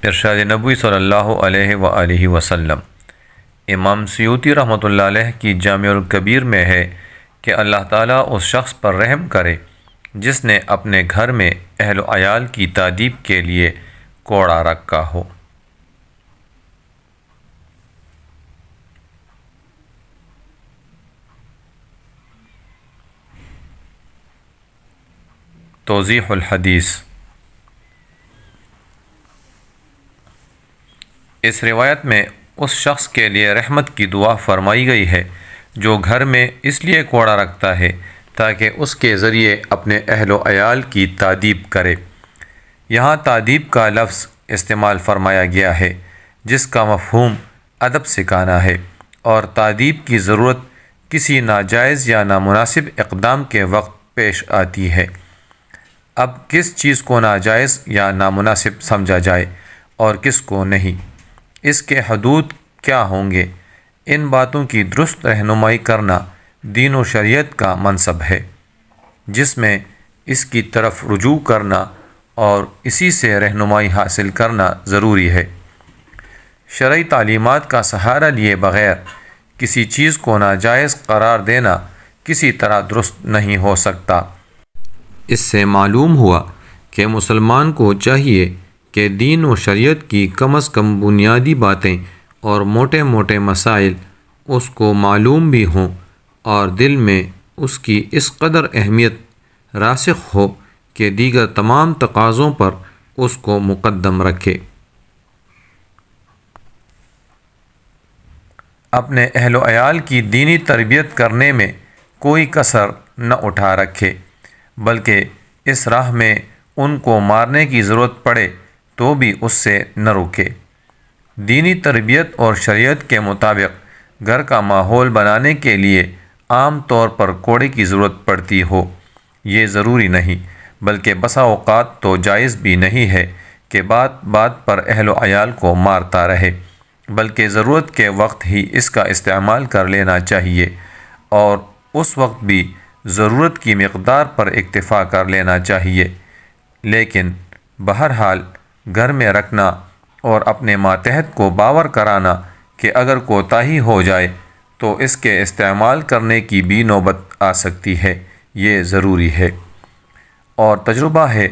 ارشاد نبوی صلی اللہ علیہ وآلہ وسلم۔ امام سیوطی رحمۃ اللہ علیہ کی جامع الکبیر میں ہے کہ اللہ تعالیٰ اس شخص پر رحم کرے جس نے اپنے گھر میں اہل و عیال کی تادیب کے لیے کوڑا رکھا ہو۔ توضیح الحدیث۔ اس روایت میں اس شخص کے لیے رحمت کی دعا فرمائی گئی ہے جو گھر میں اس لیے کوڑا رکھتا ہے تاکہ اس کے ذریعے اپنے اہل و عیال کی تادیب کرے۔ یہاں تادیب کا لفظ استعمال فرمایا گیا ہے جس کا مفہوم ادب سکھانا ہے، اور تادیب کی ضرورت کسی ناجائز یا نامناسب اقدام کے وقت پیش آتی ہے۔ اب کس چیز کو ناجائز یا نامناسب سمجھا جائے اور کس کو نہیں، اس کے حدود کیا ہوں گے، ان باتوں کی درست رہنمائی کرنا دین و شریعت کا منصب ہے، جس میں اس کی طرف رجوع کرنا اور اسی سے رہنمائی حاصل کرنا ضروری ہے۔ شرعی تعلیمات کا سہارا لیے بغیر کسی چیز کو ناجائز قرار دینا کسی طرح درست نہیں ہو سکتا۔ اس سے معلوم ہوا کہ مسلمان کو چاہیے کہ دین و شریعت کی کم از کم بنیادی باتیں اور موٹے موٹے مسائل اس کو معلوم بھی ہوں اور دل میں اس کی اس قدر اہمیت راسخ ہو کہ دیگر تمام تقاضوں پر اس کو مقدم رکھے۔ اپنے اہل و عیال کی دینی تربیت کرنے میں کوئی کسر نہ اٹھا رکھے، بلکہ اس راہ میں ان کو مارنے کی ضرورت پڑے تو بھی اس سے نہ رکے۔ دینی تربیت اور شریعت کے مطابق گھر کا ماحول بنانے کے لیے عام طور پر کوڑے کی ضرورت پڑتی ہو، یہ ضروری نہیں، بلکہ بسا اوقات تو جائز بھی نہیں ہے کہ بات بات پر اہل و عیال کو مارتا رہے، بلکہ ضرورت کے وقت ہی اس کا استعمال کر لینا چاہیے، اور اس وقت بھی ضرورت کی مقدار پر اکتفا کر لینا چاہیے۔ لیکن بہرحال گھر میں رکھنا اور اپنے ماتحت کو باور کرانا کہ اگر کوتاہی ہو جائے تو اس کے استعمال کرنے کی بھی نوبت آ سکتی ہے، یہ ضروری ہے۔ اور تجربہ ہے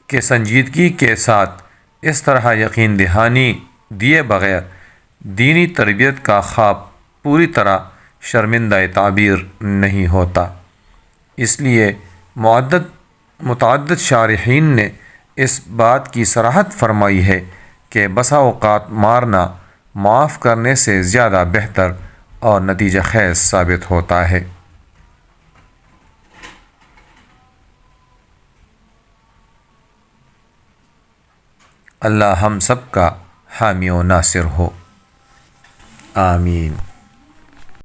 کہ سنجیدگی کے ساتھ اس طرح یقین دہانی دیے بغیر دینی تربیت کا خواب پوری طرح شرمندہ تعبیر نہیں ہوتا۔ اس لیے متعدد شارحین نے اس بات کی صراحت فرمائی ہے کہ بسا اوقات مارنا معاف کرنے سے زیادہ بہتر اور نتیجہ خیز ثابت ہوتا ہے۔ اللہ ہم سب کا حامی و ناصر ہو، آمین۔